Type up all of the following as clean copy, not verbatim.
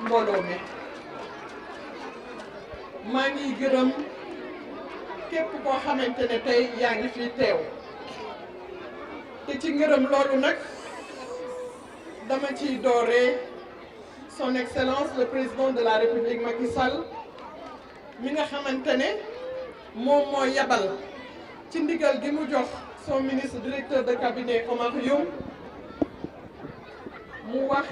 mbooloo mi maa ngi gërëm képp koo xamante ne tey yaa ngi fii teew te ci ngërëm loolu nag dama ciy dooree son excellence le président de la république Macky Sall mi nga xamante ne moom moo yabal ci ndigal gi mu jox son ministre directeur de cabinet Oumar Youm mu wax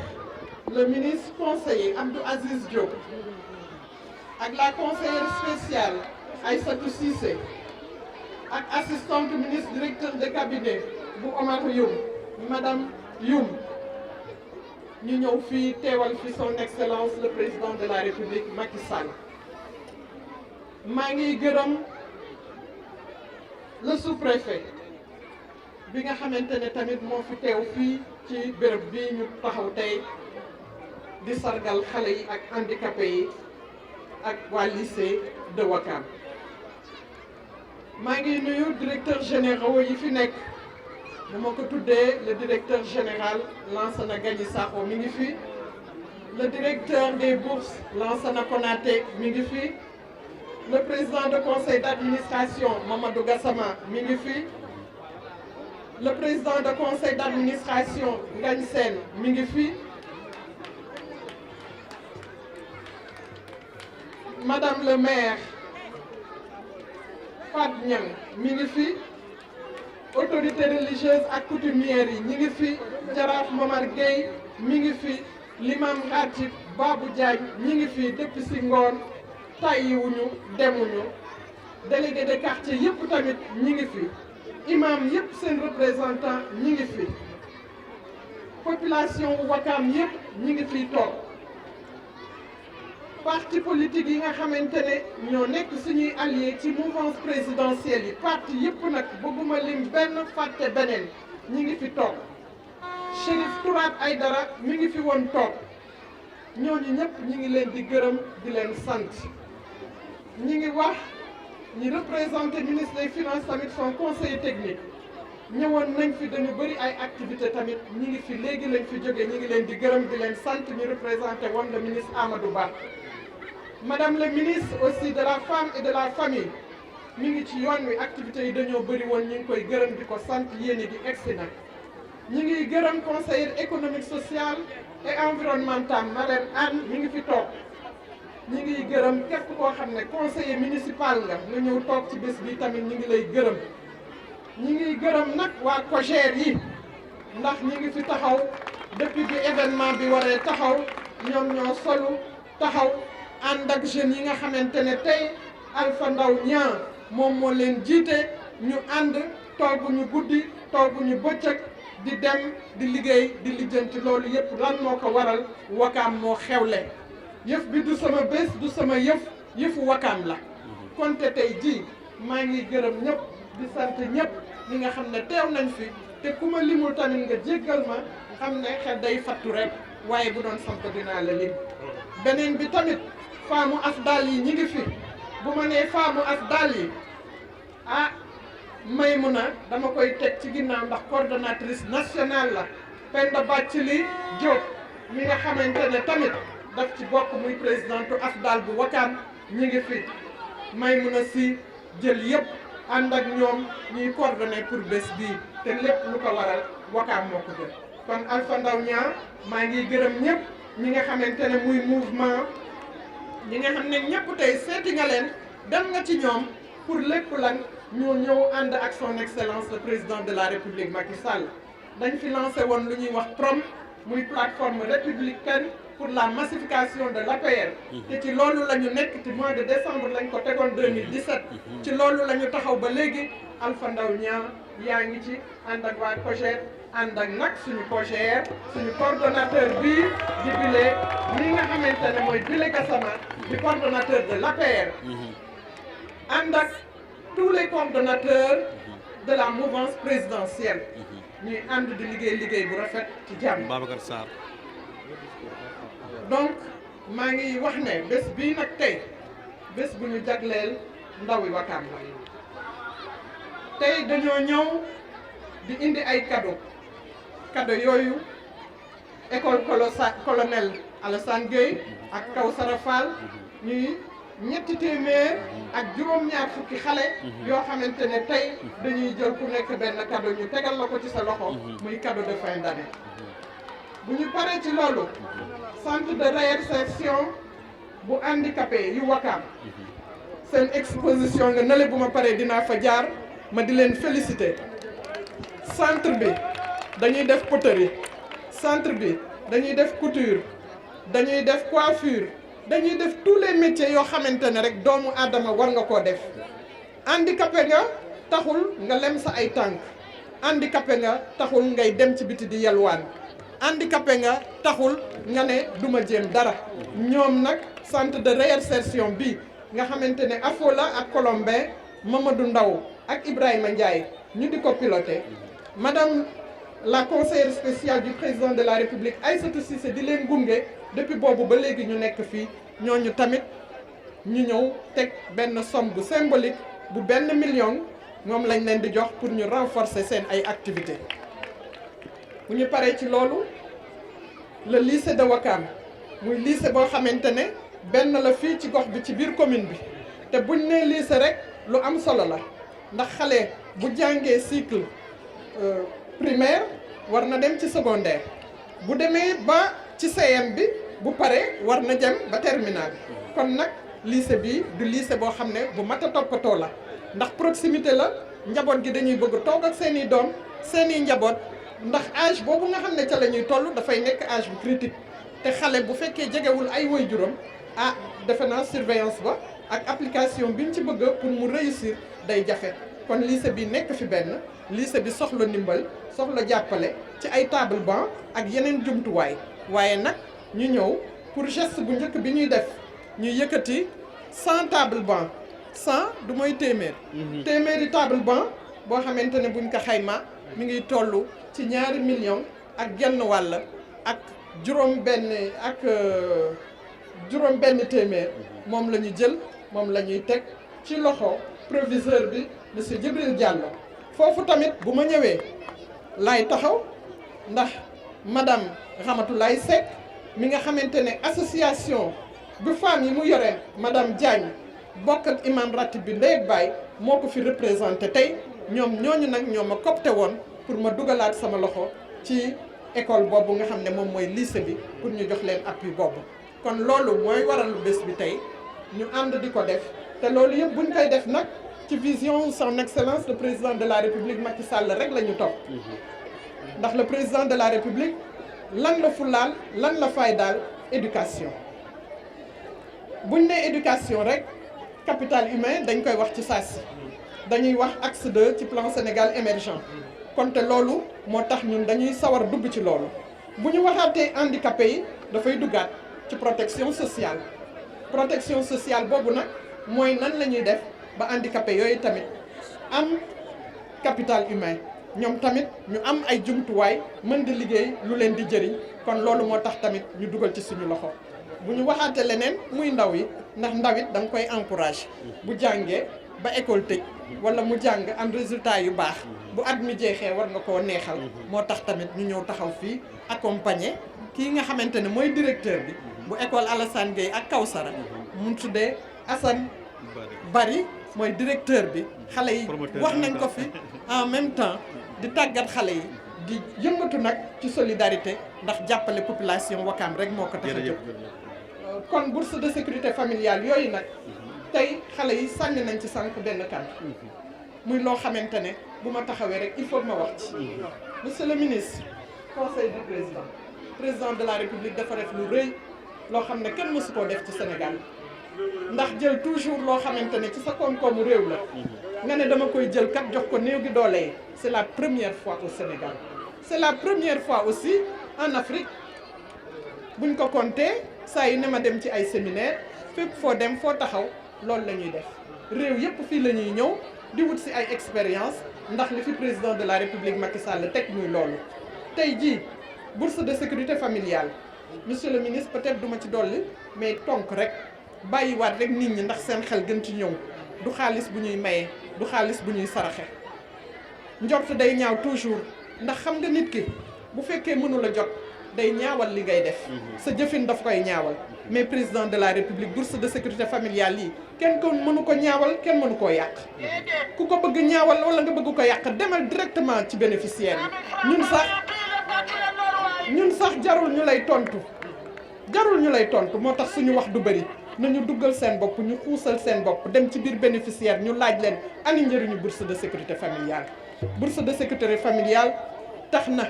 le ministre conseiller Abdou Aziz Diop ak la conseillère spéciale Aïssatou Cissé ak assistante ministre directeur de cabinet bu Oumar Youm madame Youm ñu ñëw fii teewal fi son excellence le président de la république Macky Sall maa ngi gërëm le sous-préfet bi nga xamante ne tamit moo fi teew fii ci béréb bii ñu taxaw tey di sargal xale yi ak handicapé yi ak waa lycée de Ouakam maa ngi nuyu directeur généraux yi fi nekk bu ma ko tuddee le directeur général Lansana Gagny Sakho mi ngi fi le directeur des bourses Lansana Konaté mi ngi fi le président de conseil d'administration Mamadou Gassama mi ngi fi le président de conseil d'administration Ngagne Sène mi ngi fi madame le maire Fat Niang mi ngi fi autorités religieuses ak coutumières yi ñi ngi fi jaraaf Momar Gueye mi ngi fi l'imam ratib Babou Diagne ñi ngi fi depuis si ngoon tàyyiwuñu demuñu délégué de quartier yëpp tamit ñi ngi fi imam yëpp seen représentant ñi ngi fi population Ouakam yëpp ñi ngi fiy toog parti politique yi nga xamante ne ñoo nekk suñuy alliés ci mouvance présidentielle yi parti yëpp nag bëgguma lim benn fàtte beneen ñi ngi fi toog Chérif Tourate Aïdara mi ngi fi woon toog ñooñu ñëpp ñi ngi leen di gërëm di leen sant ñi ngi wax ñi représenté ministre des finances tamit son conseiller technique ñëwoon nañ fi dañu bëri ay activité tamit ñi ngi fi léegi lañ fi jóge ñi ngi leen di gërëm di leen sant ñu représenté woon le ministre Amadou Ba madame le ministre aussi de la femme et de la famille mi ngi ci yoon wi activités yi dañoo bëri woon ñi ngi koy gërëm di ko sant yéene di egsi nag ñi ngi gërëm conseillère économique sociale et environnementale Marème Anne mi ngi fi toog ñi ngi gërëm képp koo xam ne conseiller municipal nga ñëw toog ci bés bi tamit ñi ngi lay gërëm ñi ngi gërëm nag waa COJER yi ndax ñi ngi fi taxaw depuis bi événement bi waree taxaw ñoom ñoo solu taxaw ànd ak jeunes yi nga xamante ne tey Alpha Ndaw Niang moom moo leen jiite ñu ànd tooguñu guddi tooguñu bëccëg di dem di liggéey di lijjanti loolu yëpp lan moo ko waral Ouakam moo xewle yëf bi du sama bés du sama yëfu Ouakam la konte tey jii maa ngi gërëm ñëpp di sant ñëpp ñi nga xam ne teew nañ fi te ku ma limul tamit nga jéggal ma xam ne xel day fattu rek waaye bu doon sant dinaa la lim beneen bi tamit faamu afdal yi ñi ngi fi bu ma nee faamu afdal yi ah Maymuna dama koy teg ci ginnaaw ndax coordonnatrice nationale la Penda Bathily Diop mi nga xamante ne tamit daf ci bokk muy présidente afdal bu Ouakam ñi ngi fi Maymuna si jël yëpp ànd ak ñoom ñuy coordonné pour bés bii te lépp lu ko waral Ouakam moo ko jël kon Alpha Ndaw Niang maa ngi gërëm ñëpp ñi nga xamante ne muy mouvement ñi nga xam ne ñëpp tey seeti nga leen dem nga ci ñoom pour lépp lan ñoo ñëw ànd ak son excellence le président de la république Macky Sall dañ fi lancé woon lu ñuy wax PROM muy plateforme républicaine pour la massification de l'APR te ci loolu la ñu nekk ci mois de décembre lañ ko tegoon 2017 ci loolu la ñu taxaw ba léegi Alpha Ndaw Niang yaa ngi ci ànd ak waa COJER ànd ak nag suñu COJER suñu coordonnateur bii di Bile li nga xamante ne mooy Bile Gassama di coordonnateur de l'APR ànd ak tous les coordonnateurs de la mouvance présidentielle ñuy ànd di liggéey bu rafet ci jàmm. Babacar Sarr. donc maa ngi wax ne bés bii nag tey bés bu ñu jagleel ndawi Ouakam la tey dañoo ñëw di indi ay cadeau yooyu école colonel Alassane Gueye ak Kawsara Fall ñuy ñetti téeméer ak juróom-ñaar fukki xale yoo xamante ne tey dañuy jël ku nekk benn cadeau ñu tegal la ko ci sa loxo muy cadeau de fin d'année. bu ñu paree ci loolu centre de réinsertion bu handicapé yu Ouakam seen exposition nga nale bu ma paree dinaa fa jaar ma di leen féliciter. centre bi dañuy def poterie, centre bi dañuy def couture, dañuy def coiffure, dañuy def tous les métiers yoo xamante ne rek doomu aadama war nga koo def. handicapé nga taxul nga lem sa ay tànk, handicapé nga taxul ngay dem ci biti di yalwaan, handicapé nga taxul nga ne duma jéem dara. ñoom nag centre de réinsertion bi nga xamante ne Afola ak Colombin, Mamadou Ndaw ak Ibrahima Ndiaye ñu di ko piloté. Madame la conseillère spéciale du président de la République Aïssatou Cissé di leen gunge depuis boobu ba léegi ñu nekk fii ñooñu tamit ñu ñëw teg benn somme bu symbolique bu 1 million moom lañ leen di jox pour ñu renforcer seen ay activités. bu ñu paree ci loolu le lycée de Ouakam muy lycée boo xamante ne benn la fii ci gox bi ci biir commune bi te buñ nee lycée rek lu am solo la ndax xale bu jàngee cycle primaire war na dem ci secondaire bu demee ba ci CM bi bu paree war na dem ba terminal kon nag lycée bi du lycée boo xam ne bu mat a toppatoo la ndax proximité la njaboot gi dañuy bëgg toog ak seeni doom seeni njaboot ndax âge boobu nga xam ne ca la ñuy toll dafay nekk âge bu critique te xale bu fekkee jegewul ay waajuram ah defe naa surveillance ba ak application bi ñu ci bëgg pour mu réussir day jafe. kon lycée bi nekk fi benn lycée bi soxla ndimbal soxla jàppale ci ay table banc ak yeneen jumtuwaay waaye nag ñu ñëw pour geste bu njëkk bi ñuy def ñuy yëkkati 100 table banc 100 du mooy téeméer. téeméeri table banc boo xamante ne buñ ko xayma mi ngi toll ci 2 millions ak genn wàll ak juróom benn téeméer moom la ñu jël moom la ñuy teg ci loxo proviseur bi monsieur Djibril Diallo. foofu tamit bu ma ñëwee laay taxaw ndax madame Ramatoulaye Seck mi nga xamante ne association bu femmes yi mu yoreen madame Diagne bokk ak imam ratib bi ndey ak baay moo ko fi représenté tey ñoom ñooñu nag ñoo ma copté woon pour ma dugalaat sama loxo ci école boobu nga xam ne moom mooy lycée bi pour ñu jox leen appui boobu. kon loolu mooy waral bés bi tey ñu ànd di ko def te loolu yëpp buñ koy def nag ci vision son excellence le président de la république Macky Sall rek la ñu topp ndax le président de la république lan la fulaal lan la faydaal éducation. buñ nee éducation rek capital humain dañ koy wax ci saasi dañuy wax axe 2 ci plan Sénégal émergent kon te loolu moo tax ñun dañuy sawar dugg ci loolu. bu ñu waxaatee handicapé yi dafay duggaat ci protection sociale boobu nag mooy nan la ñuy def ba handicapé yooyu tamit am capital humain ñoom tamit ñu am ay jumtuwaay mën di liggéey lu leen di jëriñ kon loolu moo tax tamit ñu dugal ci suñu loxo. bu ñu waxaatee leneen muy ndaw yi ndax ndaw it da nga koy encouragé bu jàngee ba école tëj wala mu jàng am résultat yu baax bu at mi jeexee war nga koo neexal moo tax tamit ñu ñëw taxaw fii accompagner kii nga xamante ne mooy directeur bi bu école Alassane Gueye ak Kawsara mu tuddee Assane Bari mooy directeur bi xale yi wax nañ ko fi en même temps di tàggat xale yi di yëngatu nag ci solidarité ndax jàppale population Ouakam rek moo ko tax a jóg. kon bourse de sécurité familiale yooyu nag tey xale yi sànni nañ ci sànq benn kàddu muy loo xamante ne bu ma taxawee rek il faut ma wax ci. monsieur le ministre conseil du président de la république dafa def lu rëy loo xam ne kenn mësu koo def ci Sénégal ndax jël toujours loo xamante ne ci sa koom-koomu réew la nga ne dama koy jël kat jox ko néew gi doole yi c'est la première fois au Sénégal. c'est la première fois aussi en Afrique buñ ko compté saa yu ne ma dem ci ay séminaire fépp foo dem foo taxaw loolu la ñuy def réew yépp fii la ñuy ñëw di wut si ay expérience ndax li fi président de la république Macky Sall teg muy loolu. tey jii bourse de sécurité familiale monsieur le ministre peut-être duma ci dolli mais tonk rek bàyyiwaat rek nit ñi ndax seen xel gën ci ñëw du xaalis bu ñuy maye du xaalis bu ñuy saraxe njort day ñaaw toujours ndax xam nga nit ki bu fekkee mënula jot day ñaawal li ngay def sa jëfin daf koy ñaawal mais président de la république bourse de sécurité familiale yi kenn ko mënu ko ñaawal kenn mënu koo yàq ku ko bëgg ñaawal wala nga bëgg ko yàq demal directement ci bénéficiaire yi ñun sax jarul ñu lay tontu moo tax suñu wax du bëri nañu duggal seen bopp ñu xuusal seen bopp dem ci biir bénéficiaire ñu laaj leen ani njëriñu bourse de sécurité familiale bourse de sécurité familiale tax na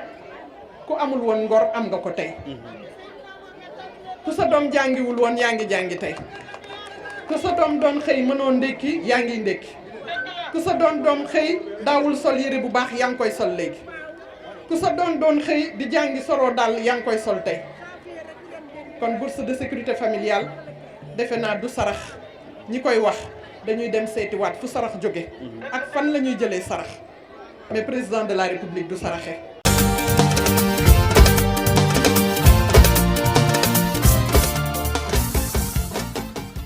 ku amul woon ngor am nga ko tey ku sa doom jàngiwul woon yaa ngi jàngi tey ku sa doom doon xëy mënoo ndékki yaa ngi ndékki ku sa doom xëy daawul sol yére bu baax yaa ngi koy sol léegi ku sa doon xëy di jàngi soroo dàll yaa ngi koy sol tey kon bourse de sécurité familiale defe naa du sarax ñi koy wax dañuy dem seetiwaat fu sarax jóge ak fan la ñuy jëlee sarax mais président de la république du saraxe